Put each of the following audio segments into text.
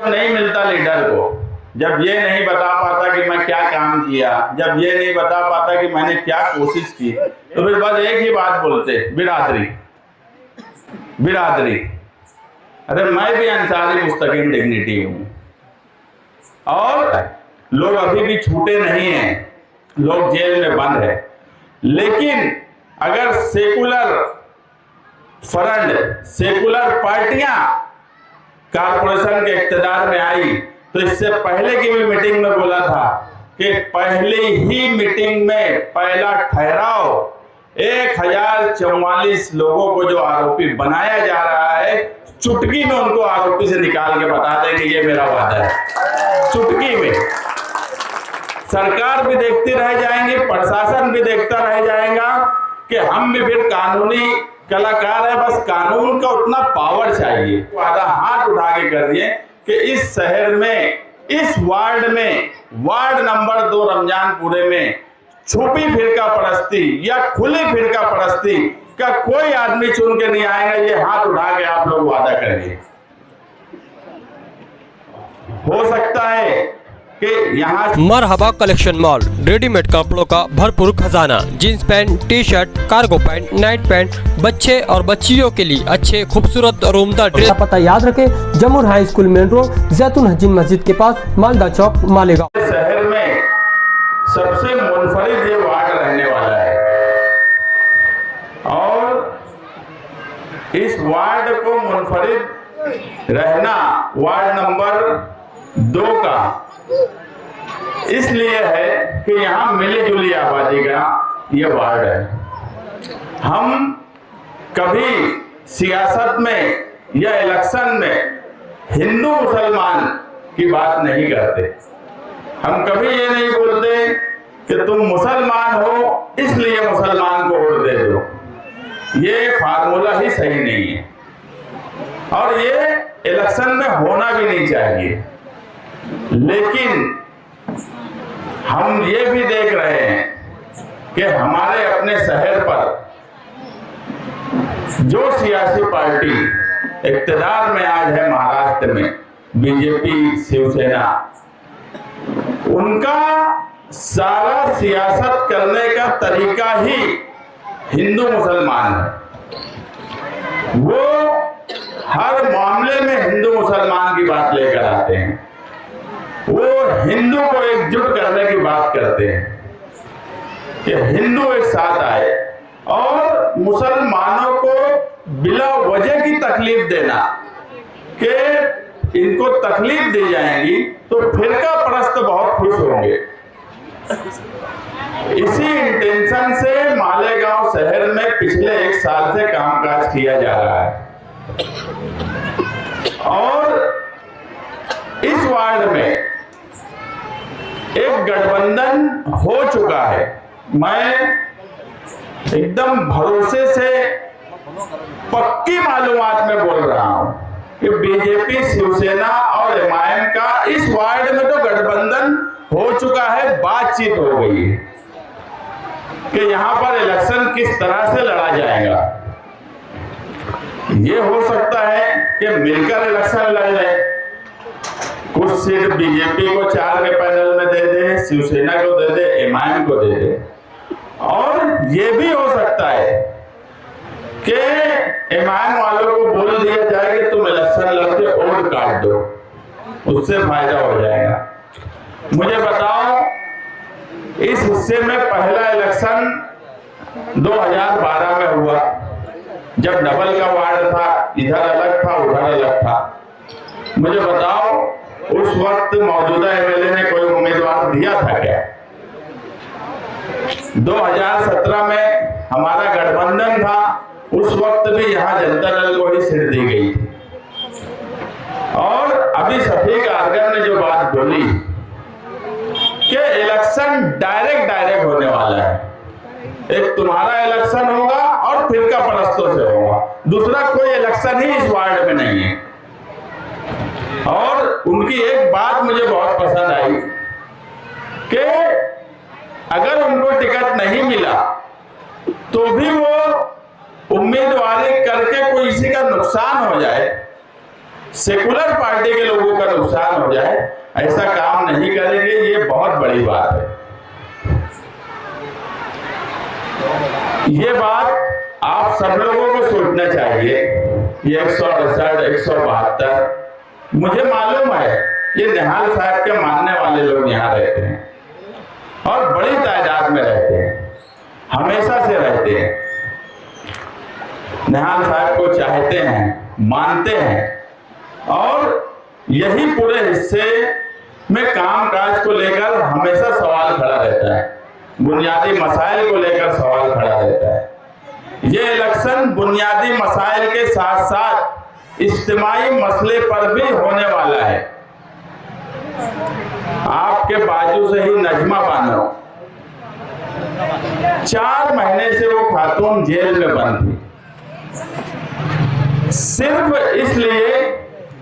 नहीं मिलता लीडर को, जब ये नहीं बता पाता कि मैं क्या काम किया, जब ये नहीं बता पाता कि मैंने क्या कोशिश की, तो फिर बस एक ही बात बोलते, बिरादरी बिरादरी। अरे मैं भी अंसारी मुस्तकिम डिग्निटी हूं, और लोग अभी भी छूटे नहीं हैं, लोग जेल में बंद है। लेकिन अगर सेकुलर फ्रंट, सेकुलर पार्टियां कारपोरेशन के इख्तियार में आई, तो इससे पहले की भी मीटिंग में बोला था कि पहली ही मीटिंग में पहला ठहराव 1044 लोगों को जो आरोपी बनाया जा रहा है, चुटकी में उनको आरोपी से निकाल के बता देंगे, ये मेरा वादा है। चुटकी में सरकार भी देखती रह जाएंगी, प्रशासन भी देखता रह जाएगा कि हम भी फिर कानूनी कलाकार है, बस कानून का उतना पावर चाहिए। वादा हाथ उठा के कर दिए कि इस शहर में, इस वार्ड में, वार्ड नंबर 2 रमजानपुरे में छुपी फिरका परस्ती या खुली फिरका परस्ती का कोई आदमी चुन के नहीं आएगा। ये हाथ उठा के आप लोग वादा करिए। हो सकता है कि यहाँ मरहबा कलेक्शन मॉल, रेडीमेड कपड़ों का भरपूर खजाना, jeans pant, T shirt, cargo pant, night pant, बच्चे और बच्चियों के लिए अच्छे खूबसूरत और उम्दा ड्रेस। पता याद रखें, जमुर हाई स्कूल मेन रोड, जैतून हजीन मस्जिद के पास, मालदा चौक, मालेगांव। शहर में सबसे मुनफरिद ये वार्ड रहने वाला है, और इस वार्ड को मुनफरिद रहना वार्ड नंबर 2 का इसलिए है कि यहाँ मिली जुली आबादी का ये वार्ड है। हम कभी सियासत में या इलेक्शन में हिंदू मुसलमान की बात नहीं करते। हम कभी ये नहीं बोलते कि तुम मुसलमान हो इसलिए मुसलमान को वोट दे दो। ये फार्मूला ही सही नहीं है, और ये इलेक्शन में होना भी नहीं चाहिए। लेकिन हम ये भी देख रहे हैं कि हमारे अपने शहर पर जो सियासी पार्टी इख्तियार में आज है महाराष्ट्र में, बीजेपी, शिवसेना, उनका सारा सियासत करने का तरीका ही हिंदू मुसलमान है। वो हर मामले में हिंदू मुसलमान की बात लेकर आते हैं, वो हिंदू को एकजुट करने की बात करते हैं कि हिंदू एक साथ आए, और मुसलमानों को बिला वजह की तकलीफ देना कि इनको तकलीफ दी जाएगी तो फिरका परस्त बहुत खुश होंगे। इसी इंटेंशन से मालेगांव शहर में पिछले 1 साल से कामकाज किया जा रहा है, और इस वार्ड में एक गठबंधन हो चुका है। मैं एकदम भरोसे से पक्की मालूमात में बोल रहा हूं कि बीजेपी, शिवसेना और एमआईएम का इस वार्ड में तो गठबंधन हो चुका है, बातचीत हो गई है कि यहां पर इलेक्शन किस तरह से लड़ा जाएगा। ये हो सकता है कि मिलकर इलेक्शन लड़ लें, कुछ सीट बीजेपी को 4 के पैनल में दे दे, शिवसेना को दे दे, एमआईएम को दे दे, और ये भी हो सकता है कि एमआईएम वालों को बोल दिया जाए कि तुम इलेक्शन लड़के वोट काट दो, उससे फायदा हो जाएगा। मुझे बताओ, इस हिस्से में पहला इलेक्शन 2012 में हुआ, जब डबल का वार्ड था, इधर अलग था उधर अलग था। मुझे बताओ, उस वक्त मौजूदा एमएलए ने कोई उम्मीदवार दिया था क्या? 2017 में हमारा गठबंधन था, उस वक्त भी यहाँ जनता दल को ही सीट दी गई थी। और अभी शफीक आर्गर ने जो बात बोली कि इलेक्शन डायरेक्ट होने वाला है, एक तुम्हारा इलेक्शन होगा और फिरका परस्तों से होगा, दूसरा कोई इलेक्शन ही इस वार्ड में नहीं है। और उनकी एक बात मुझे बहुत पसंद आई कि अगर उनको टिकट नहीं मिला तो भी वो उम्मीदवारी करके कोई किसी का नुकसान हो जाए सेकुलर पार्टी के लोगों का नुकसान हो जाए, ऐसा काम नहीं करेंगे। ये बहुत बड़ी बात है। ये बात आप सब लोगों को सोचना चाहिए। ये 168, 172 मुझे मालूम है ये निहाल साहब के मानने वाले लोग यहाँ रहते हैं और बड़ी तादाद में रहते हैं, हमेशा से रहते हैं। निहाल साहब को चाहते हैं, मानते हैं और यही पूरे हिस्से में कामकाज को लेकर हमेशा सवाल खड़ा रहता है, बुनियादी मसाइल को लेकर सवाल खड़ा रहता है। ये इलेक्शन बुनियादी मसाइल के साथ साथ इज्तिमाई मसले पर भी होने वाला है। आपके बाजू से ही नजमा बानो 4 महीने से वो खातून जेल में बंद थी, सिर्फ इसलिए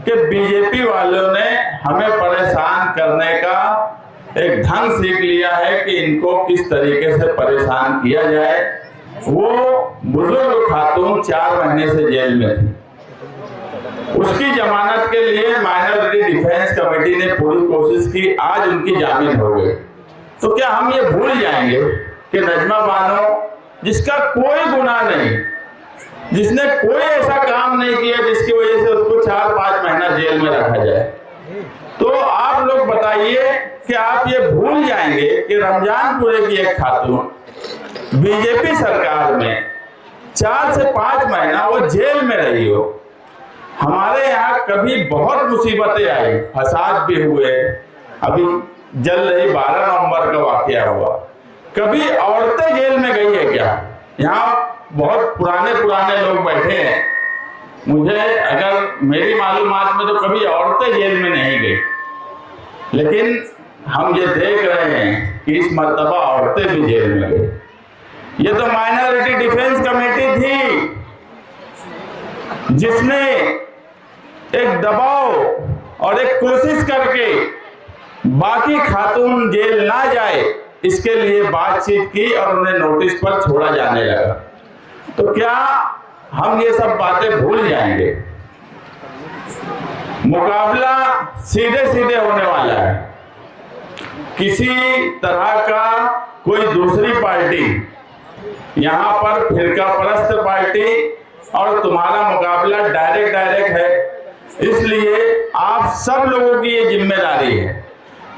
कि बीजेपी वालों ने हमें परेशान करने का एक ढंग सीख लिया है कि इनको किस तरीके से परेशान किया जाए। वो बुजुर्ग खातून 4 महीने से जेल में थी, उसकी जमानत के लिए माइनॉरिटी डिफेंस कमेटी ने पूरी कोशिश की, आज उनकी जामीन हो गई। तो क्या हम ये भूल जाएंगे कि नजमा बानो, जिसका कोई गुनाह नहीं, जिसने कोई ऐसा काम नहीं किया जिसकी वजह से उसको 4-5 महीना जेल में रखा जाए, तो आप लोग बताइए कि आप ये भूल जाएंगे कि रमजानपुरे की एक खातून बीजेपी सरकार में 4 से 5 महीना वो जेल में रही हो। हमारे यहाँ कभी बहुत मुसीबतें आई, फसाद भी हुए, अभी जल रही 12 नवंबर का वाकया हुआ, कभी औरतें जेल में गई है क्या? यहाँ बहुत पुराने लोग बैठे हैं, मुझे अगर मेरी मालूमात में तो कभी औरतें जेल में नहीं गई, लेकिन हम ये देख रहे हैं कि इस मर्तबा औरतें भी जेल में गई। ये तो माइनॉरिटी डिफेंस कमेटी थी जिसने एक दबाव और एक कोशिश करके बाकी खातून जेल ना जाए इसके लिए बातचीत की और उन्हें नोटिस पर छोड़ा जाने लगा। तो क्या हम ये सब बातें भूल जाएंगे? मुकाबला सीधे सीधे होने वाला है। किसी तरह का कोई दूसरी पार्टी, यहाँ पर फिरका परस्त पार्टी और तुम्हारा मुकाबला डायरेक्ट है। इसलिए आप सब लोगों की ये जिम्मेदारी है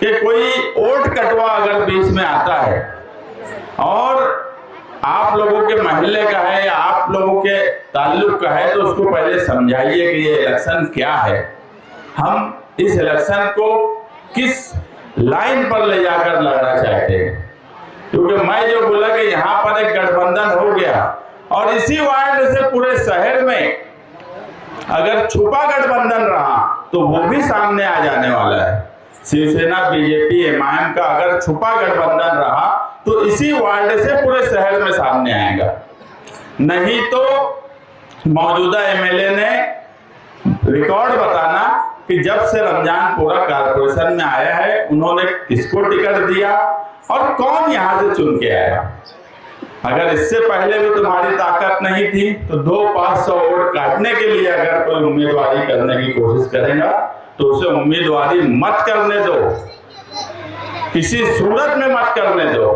कि कोई वोट कटवा अगर बीच में आता है और आप लोगों के महल्ले का है या आप लोगों के ताल्लुक का है, तो उसको पहले समझाइए कि ये इलेक्शन क्या है, हम इस इलेक्शन को किस लाइन पर ले जाकर लड़ना चाहते हैं। क्योंकि मैं जो बोला कि यहाँ पर एक गठबंधन हो गया और इसी वार्ड से पूरे शहर में अगर छुपा गठबंधन रहा तो वो भी सामने आ जाने वाला है। शिवसेना, बीजेपी, एमआईएम का अगर छुपा गठबंधन रहा तो इसी वार्ड से पूरे शहर में सामने आएगा। नहीं तो मौजूदा एमएलए ने रिकॉर्ड बताना कि जब से रमजानपुरा कारपोरेशन में आया है उन्होंने किसको टिकट दिया और कौन यहां से चुन के आया। अगर इससे पहले भी तुम्हारी ताकत नहीं थी तो 200-500 वोट काटने के लिए अगर कोई उम्मीदवारी करने की कोशिश करेगा तो उसे उम्मीदवारी मत करने दो, किसी सूरत में मत करने दो।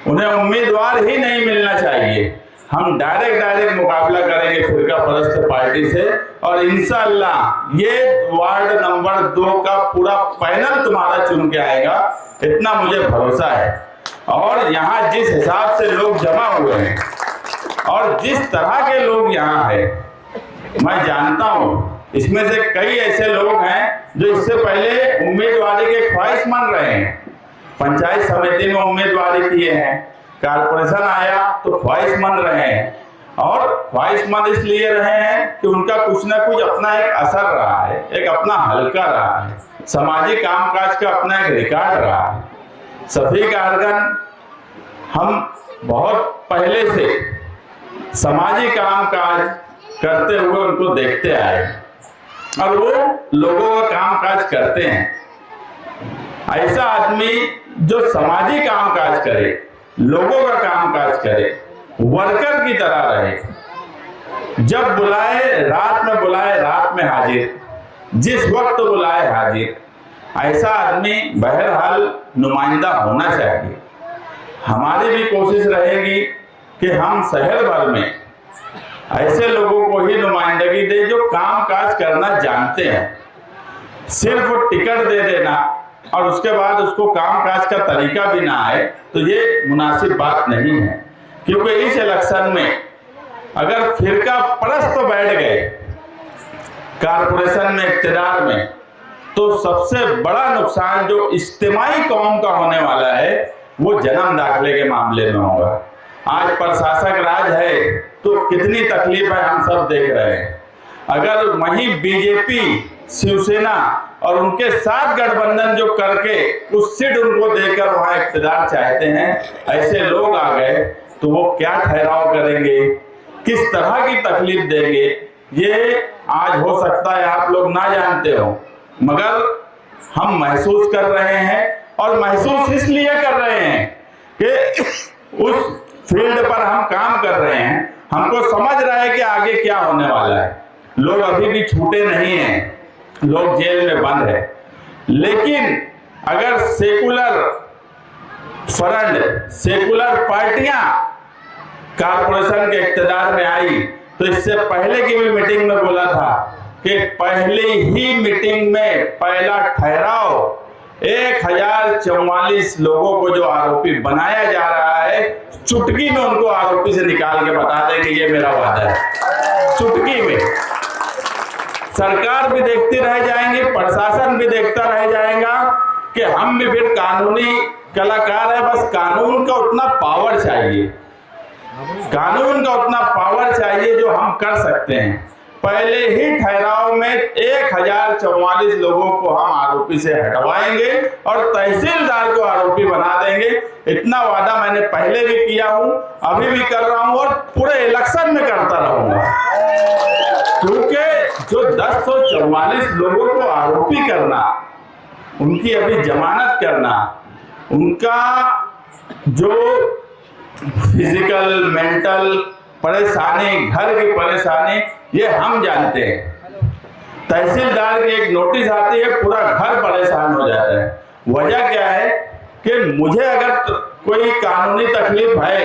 उन्हें उम्मीदवार ही नहीं मिलना चाहिए। हम डायरेक्ट मुकाबला करेंगे फिरका परस्त पार्टी से और इंशाअल्लाह ये वार्ड नंबर 2 का पूरा पैनल तुम्हारा चुन के आएगा, इतना मुझे भरोसा है। और यहाँ जिस हिसाब से लोग जमा हुए हैं और जिस तरह के लोग यहाँ हैं, मैं जानता हूँ इसमें से कई ऐसे लोग हैं जो इससे पहले उम्मीदवारी के ख्वाहिशमंद रहे हैं, पंचायत समिति में उम्मीदवारी किए हैं, कारपोरेशन आया तो ख्वाहिशमंद रहे हैं। और ख्वाहिशमंद इसलिए रहे हैं कि उनका कुछ ना कुछ अपना एक असर रहा है, एक अपना हल्का रहा है, सामाजिक कामकाज का अपना एक रिकॉर्ड रहा है। शफीक आर्गन हम बहुत पहले से सामाजिक कामकाज करते हुए उनको देखते आए और वो लोगों का कामकाज करते हैं। ऐसा आदमी जो सामाजिक कामकाज करे, लोगों का कामकाज करे, वर्कर की तरह रहे, जब बुलाए रात में हाजिर, जिस वक्त बुलाए हाजिर, ऐसा आदमी बहरहाल नुमाइंदा होना चाहिए। हमारी भी कोशिश रहेगी कि हम शहर भर में ऐसे लोगों को ही नुमाइंदगी दे जो काम काज करना जानते हैं। सिर्फ टिकट दे देना और उसके बाद उसको काम काज का तरीका भी ना आए तो ये मुनासिब बात नहीं है। क्योंकि इस इलेक्शन में अगर फिरका परस्त बैठ गए कारपोरेशन में, इख्तियार में, तो सबसे बड़ा नुकसान जो इज्तिमाई कौम का होने वाला है वो जन्म दाखिले के मामले में होगा। आज प्रशासक राज है तो कितनी तकलीफ है हम सब देख रहे हैं। अगर वहीं बीजेपी, शिवसेना और उनके साथ गठबंधन जो करके उस सीट उनको देकर वहां इख्तियार चाहते हैं, ऐसे लोग आ गए तो वो क्या ठहराव करेंगे, किस तरह की तकलीफ देंगे, ये आज हो सकता है आप लोग ना जानते हो, मगर हम महसूस कर रहे हैं। और महसूस इसलिए कर रहे हैं कि उस फील्ड पर हम काम कर रहे हैं, हमको समझ रहा है कि आगे क्या होने वाला है। लोग अभी भी छूटे नहीं हैं, लोग जेल में बंद है। लेकिन अगर सेकुलर फ्रंट, सेकुलर पार्टियां कारपोरेशन के इख्तियार में आई तो इससे पहले की भी मीटिंग में बोला था कि पहली ही मीटिंग में पहला ठहराव 1044 लोगों को जो आरोपी बनाया जा रहा है, चुटकी में उनको आरोपी से निकाल के बता देंगे, ये मेरा वादा है। चुटकी में सरकार भी देखती रह जाएंगी, प्रशासन भी देखता रह जाएगा कि हम भी फिर कानूनी कलाकार है। बस कानून का उतना पावर चाहिए, कानून का उतना पावर चाहिए जो हम कर सकते हैं। पहले ही ठहराव में 1044 लोगों को हम आरोपी से हटवाएंगे और तहसीलदार को आरोपी बना देंगे। इतना वादा मैंने पहले भी किया हूं, अभी भी कर रहा हूं और पूरे इलेक्शन में करता रहूंगा। क्योंकि जो 1044 लोगों को आरोपी करना, उनकी अभी जमानत करना, उनका जो फिजिकल मेंटल परेशानी, घर की परेशानी, ये हम जानते हैं। तहसीलदार की एक नोटिस आती है, पूरा घर परेशान हो जाता है। वजह क्या है कि मुझे अगर कोई कानूनी तकलीफ है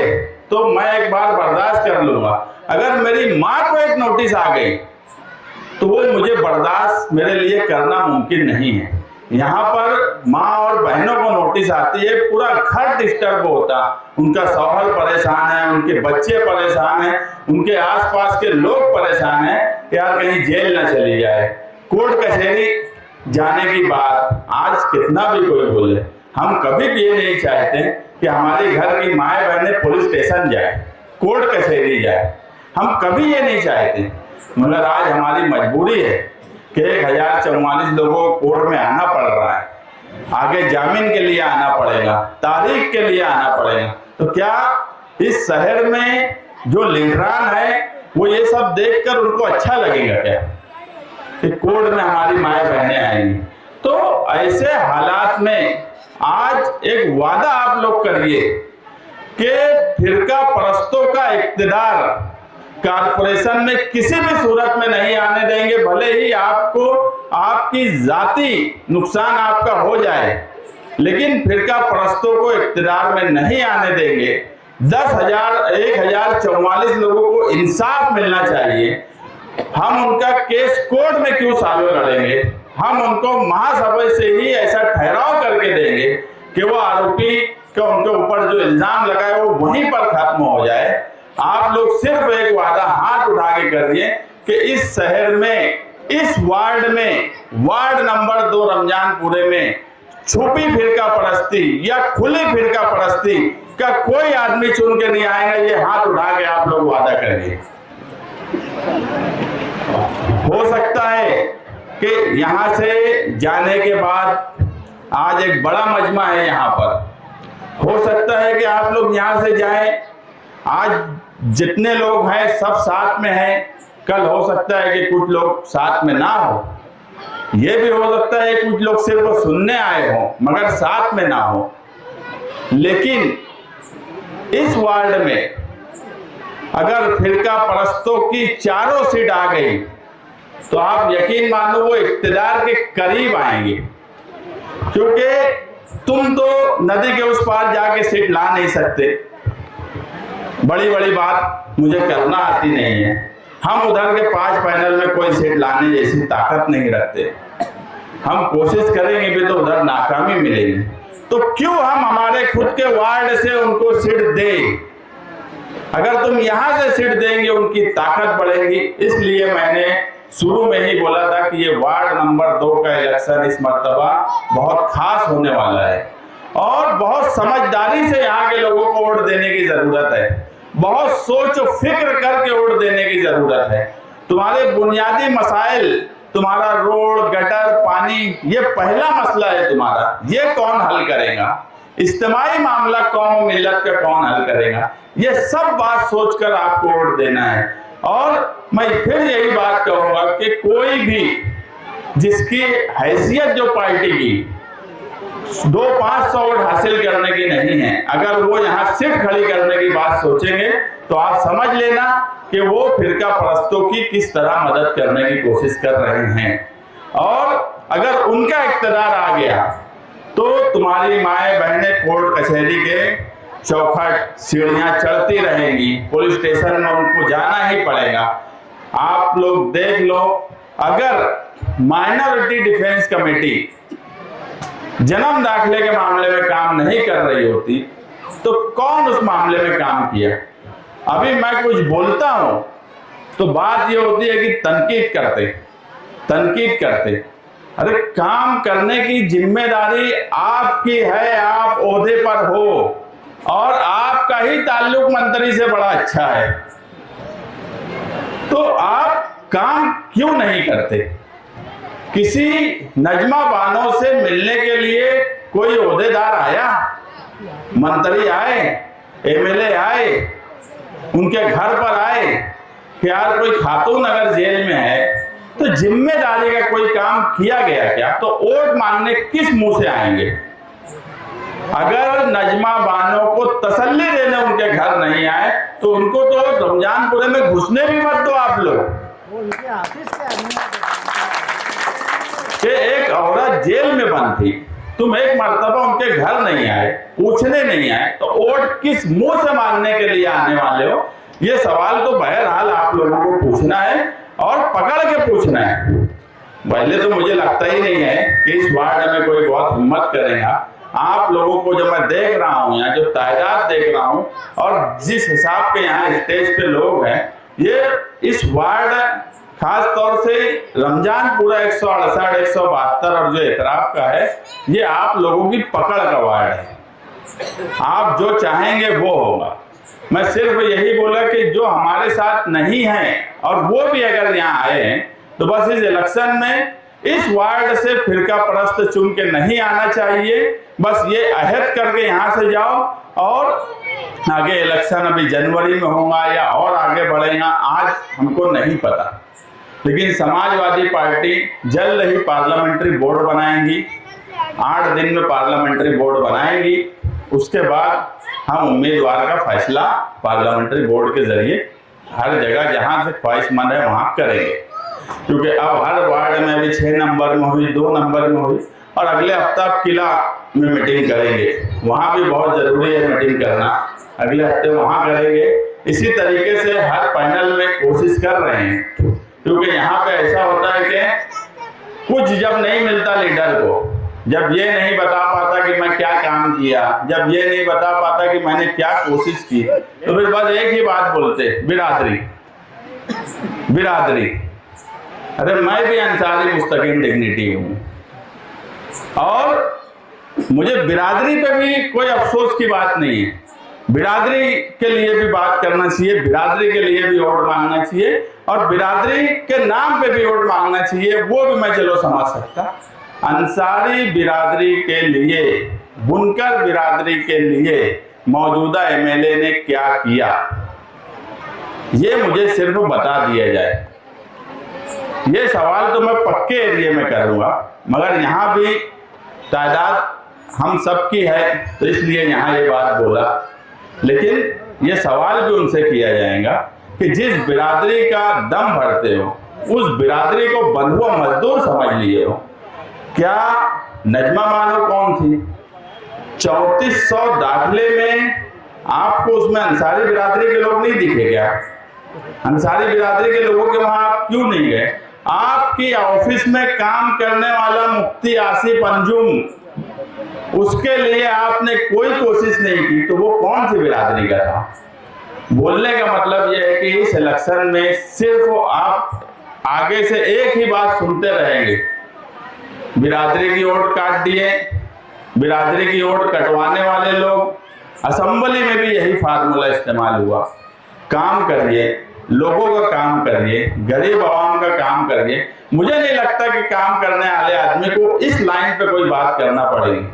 तो मैं एक बार बर्दाश्त कर लूंगा, अगर मेरी माँ को एक नोटिस आ गई तो वो मुझे बर्दाश्त मेरे लिए करना मुमकिन नहीं है। यहाँ पर माँ और बहनों को नोटिस आती है, पूरा घर डिस्टर्ब होता, उनका शौहर परेशान है, उनके बच्चे परेशान हैं, उनके आसपास के लोग परेशान हैं, यार कहीं जेल ना चली जाए, कोर्ट कचहरी जाने की बात। आज कितना भी कोई बोले, हम कभी भी ये नहीं चाहते कि हमारे घर की माए बहनें पुलिस स्टेशन जाए, कोर्ट कचहरी जाए, हम कभी ये नहीं चाहते। मगर आज हमारी मजबूरी है कि 1044 लोगों को कोर्ट में आना पड़ रहा है, आगे जामीन के लिए आना पड़ेगा, तारीख के लिए आना पड़ेगा। तो क्या इस शहर में जो लीडरान है वो ये सब देखकर उनको अच्छा लगेगा क्या कि कोर्ट में हमारी माए बहनें आएंगी? तो ऐसे हालात में आज एक वादा आप लोग करिए कि फिरका परस्तों का इक़्तिदार कारपोरेशन में किसी भी सूरत में नहीं आने देंगे। भले ही आपको आपकी जाती नुकसान आपका हो जाए, लेकिन फिरका परस्तों को इक़्तिदार में नहीं आने देंगे। 1044 लोगों को इंसाफ मिलना चाहिए। हम उनका केस कोर्ट में क्यों सालों लड़ेंगे? हम उनको महासभा से ही ऐसा ठहराव करके देंगे कि वो आरोपी का उनके ऊपर जो इल्जाम लगाए वो वहीं पर खत्म हो जाए। आप लोग सिर्फ एक वादा हाथ उठा के कर दिए कि इस शहर में, इस वार्ड में, वार्ड नंबर 2 रमजानपुरे में छुपी फिरका परस्ती या खुली फिरका परस्ती का कोई आदमी चुन के नहीं आएगा। ये हाथ उठा के आप लोग वादा करिए। हो सकता है कि यहां से जाने के बाद, आज एक बड़ा मजमा है यहाँ पर, हो सकता है कि आप लोग यहाँ से जाएं, आज जितने लोग हैं सब साथ में हैं, कल हो सकता है कि कुछ लोग साथ में ना हो, ये भी हो सकता है कुछ लोग सिर्फ सुनने आए हों मगर साथ में ना हो। लेकिन इस वार्ड में अगर फिरका परस्तों की चारों सीट आ गई तो आप यकीन मानो वो इख्तियार के करीब आएंगे, क्योंकि तुम तो नदी के उस पार जाके सीट ला नहीं सकते। बड़ी बड़ी बात मुझे करना आती नहीं है। हम उधर के 5 पैनल में कोई सीट लाने जैसी ताकत नहीं रखते। हम कोशिश करेंगे भी तो उधर नाकामी मिलेगी। तो क्यों हम हमारे खुद के वार्ड से उनको सीट दें? अगर तुम यहां से सीट देंगे उनकी ताकत बढ़ेगी। इसलिए मैंने शुरू में ही बोला था कि ये वार्ड नंबर 2 का इलेक्शन इस मर्तबा बहुत खास होने वाला है और बहुत समझदारी से यहाँ के लोगों को वोट देने की जरूरत है। बहुत सोच फिक्र करके वोट देने की जरूरत है। तुम्हारे बुनियादी मसाइल, तुम्हारा रोड, गटर, पानी, ये पहला मसला है तुम्हारा, ये कौन हल करेगा? इज्तिमाई मामला कौम मिल्लत का कौन हल करेगा? ये सब बात सोचकर आपको वोट देना है। और मैं फिर यही बात कहूंगा कि कोई भी जिसकी हैसियत जो पार्टी की 200-500 वोट हासिल करने की नहीं है, अगर वो यहाँ सीट खड़ी करने की बात सोचेंगे तो आप समझ लेना कि वो फिरका परस्तों की किस तरह मदद करने की कोशिश कर रहे हैं। और अगर उनका इख्तियार आ गया तो तुम्हारी माएँ बहनें कोर्ट कचहरी के चौखट सीढ़ियां चढ़ती रहेंगी, पुलिस स्टेशन में उनको जाना ही पड़ेगा। आप लोग देख लो, अगर माइनॉरिटी डिफेंस कमेटी जन्म दाखिले के मामले में काम नहीं कर रही होती तो कौन उस मामले में काम किया? अभी मैं कुछ बोलता हूं तो बात ये होती है कि तनकीद करते। अरे काम करने की जिम्मेदारी आपकी है, आप ओहदे पर हो और आपका ही ताल्लुक मंत्री से बड़ा अच्छा है, तो आप काम क्यों नहीं करते? किसी नजमा बानो से मिलने के लिए कोई ओहदेदार आया, मंत्री आए, एमएलए आए, उनके घर पर आए कि यार कोई खातून अगर जेल में है तो जिम्मेदारी का कोई काम किया गया क्या? तो वोट मांगने किस मुंह से आएंगे? अगर नजमा बानो को तसल्ली देने उनके घर नहीं आए तो उनको तो रमजानपुरे में घुसने भी मत दो आप लोग। कि एक औरत जेल में बंद थी, तुम एक मर्तबा उनके घर नहीं आए, पूछने नहीं आए, तो वोट किस मुंह से मांगने के लिए आने वाले हो? ये सवाल तो बहरहाल आप लोगों को पूछना है और पकड़ के पूछना है। पहले तो मुझे लगता ही नहीं है कि इस वार्ड में कोई बहुत हिम्मत करेगा। आप लोगों को जो मैं देख रहा हूँ यहाँ, जो तादाद देख रहा हूँ और जिस हिसाब के यहाँ स्टेज पे लोग हैं, ये इस वार्ड खास तौर से रमजानपुरा 168, 172 और जो एतराफ का है, ये आप लोगों की पकड़ का वार्ड है। आप जो चाहेंगे वो होगा। मैं सिर्फ यही बोला कि जो हमारे साथ नहीं है और वो भी अगर यहाँ आए हैं तो बस इस इलेक्शन में इस वार्ड से फिरका परस्त चुन के नहीं आना चाहिए। बस ये अहद करके यहाँ से जाओ और आगे इलेक्शन अभी जनवरी में होगा या और आगे बढ़ेगा, आज हमको नहीं पता। लेकिन समाजवादी पार्टी जल्द ही पार्लियामेंट्री बोर्ड बनाएंगी, 8 दिन में पार्लियामेंट्री बोर्ड बनाएंगी। उसके बाद हम उम्मीदवार का फैसला पार्लियामेंट्री बोर्ड के जरिए हर जगह जहां से ख्वाहिशमंद है वहां करेंगे, क्योंकि अब हर वार्ड में भी 6 नंबर में हुई, 2 नंबर में हुई और अगले हफ्ता किला में मीटिंग करेंगे, वहां भी बहुत जरूरी है मीटिंग करना, अगले हफ्ते वहां करेंगे। इसी तरीके से हर पैनल में कोशिश कर रहे हैं, क्योंकि यहाँ पे ऐसा होता है कि कुछ जब नहीं मिलता लीडर को, जब ये नहीं बता पाता कि मैं क्या काम किया, जब ये नहीं बता पाता कि मैंने क्या कोशिश की, तो फिर बस एक ही बात बोलते, बिरादरी बिरादरी। अरे मैं भी अंसारी मुस्तकिम डिग्निटी हूँ और मुझे बिरादरी पे भी कोई अफसोस की बात नहीं है। बिरादरी के लिए भी बात करना चाहिए, बिरादरी के लिए भी वोट मांगना चाहिए और बिरादरी के नाम पे भी वोट मांगना चाहिए, वो भी मैं चलो समझ सकता। अंसारी बिरादरी के लिए, बुनकर बिरादरी के लिए मौजूदा एमएलए ने क्या किया, ये मुझे सिर्फ बता दिया जाए। ये सवाल तो मैं पक्के एरिया में करूंगा, मगर यहाँ भी तादाद हम सबकी है तो इसलिए यहाँ ये बात बोला। लेकिन ये सवाल भी उनसे किया जाएगा कि जिस बिरादरी का दम भरते हो, उस बिरादरी को बंधुआ मजदूर समझ लिए हो। क्या नजमा बानो कौन थी? 3400 दाखिले में आपको उसमें अंसारी बिरादरी के लोग नहीं दिखे क्या? अंसारी बिरादरी के लोगों के वहां आप क्यों नहीं गए? आपकी ऑफिस में काम करने वाला मुफ्ती आसिफ अंजुम, उसके लिए आपने कोई कोशिश नहीं की, तो वो कौन सी बिरादरी का था? बोलने का मतलब यह है कि इस इलेक्शन में सिर्फ आप आगे से एक ही बात सुनते रहेंगे, बिरादरी की वोट काट दिए, बिरादरी की वोट कटवाने वाले लोग। असेंबली में भी यही फार्मूला इस्तेमाल हुआ। काम करिए, लोगों का काम करिए, गरीब आवाम का काम करिए। मुझे नहीं लगता कि काम करने वाले आदमी को इस लाइन पे कोई बात करना पड़ेगी।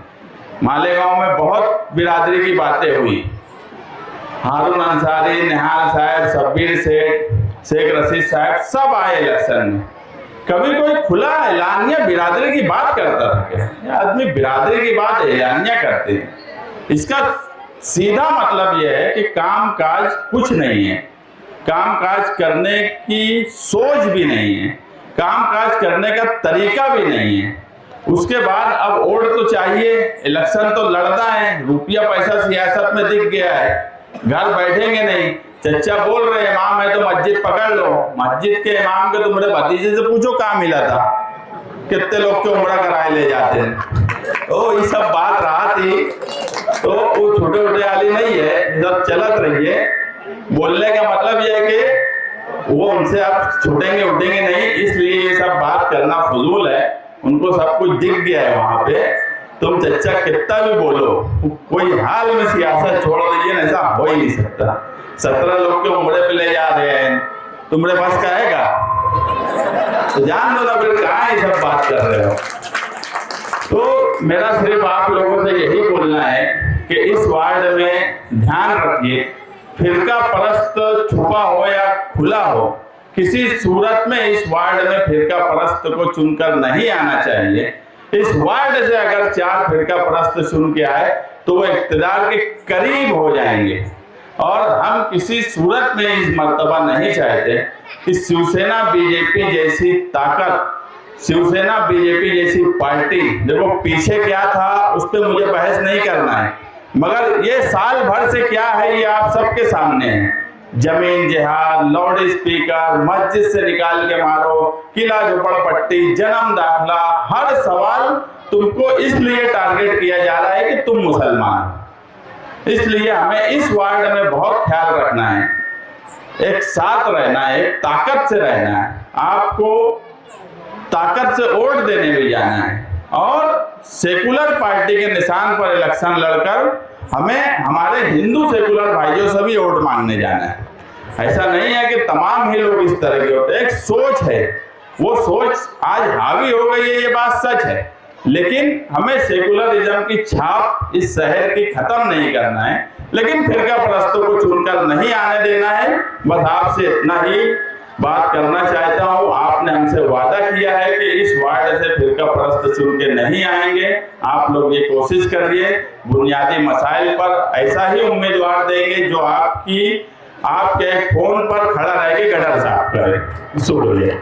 मालेगांव में बहुत बिरादरी की बातें हुई, हारून अंसारी, निहाल साहब, शब्बीर सेठ, शेख रशीद साहब सब आए इलेक्शन में। कभी कोई खुला एलानिया बिरादरी की बात करता था क्या? आदमी बिरादरी की बात एलानिया करते हैं। इसका सीधा मतलब यह है कि काम काज कुछ नहीं है, काम काज करने की सोच भी नहीं है, काम काज करने का तरीका भी नहीं है। उसके बाद अब वोट तो चाहिए, इलेक्शन तो लड़ना है, रुपया पैसा सियासत में दिख गया है, घर बैठेंगे नहीं। चचा बोल रहे इमाम है तो मस्जिद पकड़ लो, मस्जिद के इमाम के तुम्हारे भतीजे से पूछो कहाँ मिला था, कितने लोग के उम्रा कराए ले जाते हैं। तो ये सब बात रहा थी, तो वो छोटे छोटे वाली नहीं है, जब चलत रही है। बोलने का मतलब यह है कि वो उनसे आप छूटेंगे उठेंगे नहीं, इसलिए ये सब बात करना फजूल है। उनको सब कुछ दिख गया है वहां पे। तुम चचा कितना भी बोलो, कोई हाल में सियासत छोड़ दीजिए, ऐसा हो ही नहीं सकता। 17 लोग के उम्रे पे ले जा रहे हैं, तुम्हारे पास का है? तो जान दो ना, फिर कहाँ ये सब बात कर रहे हो? तो मेरा सिर्फ आप लोगों से यही बोलना है कि इस वार्ड में ध्यान रखिए, फिरका परस्त छुपा हो या खुला हो, किसी सूरत में इस वार्ड में फिरका परस्त को चुनकर नहीं आना चाहिए। इस वार्ड से अगर 4 फिरका परस्त चुन के आए तो वो इख्तिदार के करीब हो जाएंगे, और हम किसी सूरत में इस मर्तबा नहीं चाहते कि शिवसेना बीजेपी जैसी ताकत, शिवसेना बीजेपी जैसी पार्टी, देखो पीछे क्या था उस पर मुझे बहस नहीं करना है, मगर ये साल भर से क्या है ये आप सबके सामने है। जमीन जिहाद, लाउड स्पीकर, मस्जिद से निकाल के मारो, किला झोपड़पट्टी, जन्म दाखिला, हर सवाल तुमको इसलिए टारगेट किया जा रहा है कि तुम मुसलमान। इसलिए हमें इस वार्ड में बहुत ख्याल रखना है, एक साथ रहना है, एक ताकत से रहना है, आपको ताकत से वोट देने भी जाना है, और सेकुलर पार्टी के निशान पर इलेक्शन लड़कर हमें हमारे हिंदू सेकुलर भाइयों से भी वोट मांगने जाना है। ऐसा नहीं है कि तमाम ही लोग इस तरह के होते हैं, एक सोच है, वो सोच आज हावी हो गई है, ये बात सच है, लेकिन हमें सेकुलरिज्म की छाप इस शहर की खत्म नहीं करना है, लेकिन फिरका परस्तों को चुनकर नहीं आने देना है। बस आपसे इतना ही बात करना चाहता हूँ। आपने हमसे वादा किया है कि इस वार्ड से फिरका परस्त चुन के नहीं आएंगे, आप लोग ये कोशिश करिए, बुनियादी मसाइल पर ऐसा ही उम्मीदवार देंगे जो आपके फोन पर खड़ा रह के गटर साफ करे। सुन लीजिए।